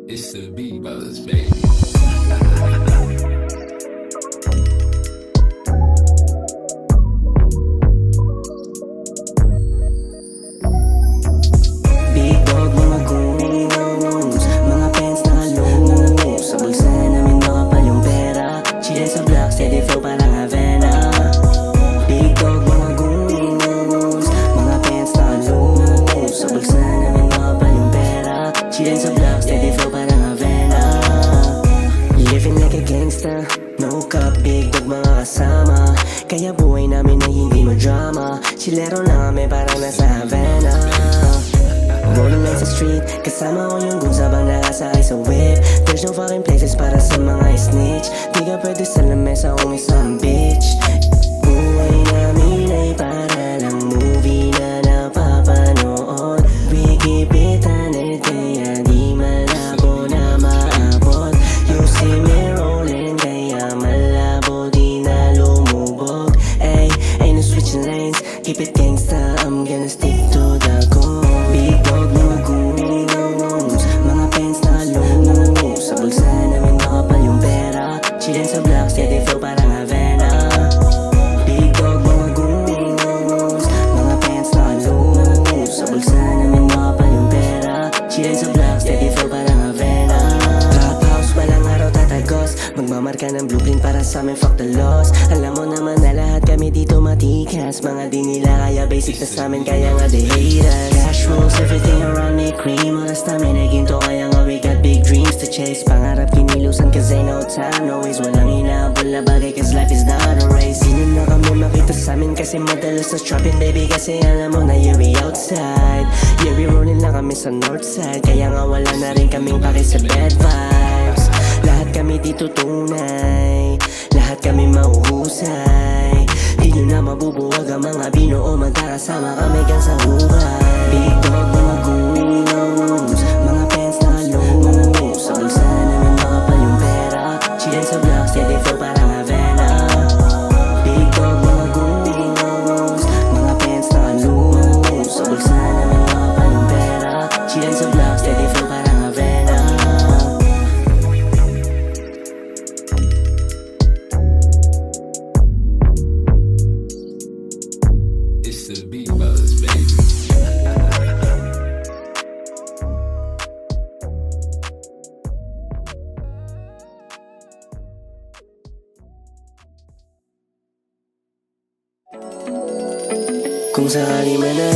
It's the B Brothers, baby. Big dog, mga goons, mga pens na loose. Sa bulsa namin makapal yung pera. Chillin sa block, steady flow parang Havana. Big dog, mga goons, mga pens na loose. Sa bulsa namin makapal yung pera. Chillin sa block, steady flow parang Havana. Living like a gangster, no cup, big dog mga kasama. Kaya buhay namin ay hindi mo drama. Chillero lang kami parang nasa Havana. Rolling lang sa street, kasama ko yung goons habang nakasakay sa whip. There's no fucking places para sa mga snitch. Di ka pwede sa lamesa kung isang bitch. Buhay namin ay para lang movie na napapanood. We keep it honest, kaya di malabo na maabot. You see me rolling, kaya malabo di na lumubog. Ay no switching lanes, keep it gangsta, I'm gonna stick to the goal. Big dog, mga goons, mga pens na loose. Sa bulsa namin makapal yung pera. Chillin sa block, steady flow parang Havana. Big dog, mga goons, mga pens na loose. Sa bulsa namin makapal yung pera. Chillin sa block, steady flow parang Havana. Trap house, walang araw tatagos. Magmamarka ng blueprint para sa amin, fuck the loss. Alam mo naman na lahat kami dito matikas. Mga di nila kaya basic na sa amin, kaya nga they hate us. Cash rules, everything around me cream. Oras namin naginto, kaya nga we got big dreams to chase. Pangarap kinilusan kasi no time, no ways. Walang inaabol na bagay cause life is not a race. Di na kami makita sa amin kasi madalas sa trapping, baby. Kasi alam mo na yeah we outside. Yeah we rolling lang kami sa north side. Kaya nga wala na rin kaming pake sa bad vibes. Lahat kami dito tunay, lahat kami mahuhusay. Di nyo na mabubuwag ang mga binuo, magkakasama kami gang sa hukay. Big dog, mga goons, mga pens na loose. Sa bulsa namin makapal yung pera. Chillin sa block, steady flow parang Havana. Big dog, mga goons, mga pens na loose. Sa bulsa namin makapal yung pera. Chillin sa block, steady flow parang Havana. It's the B Brothers, baby. Kung sakali man na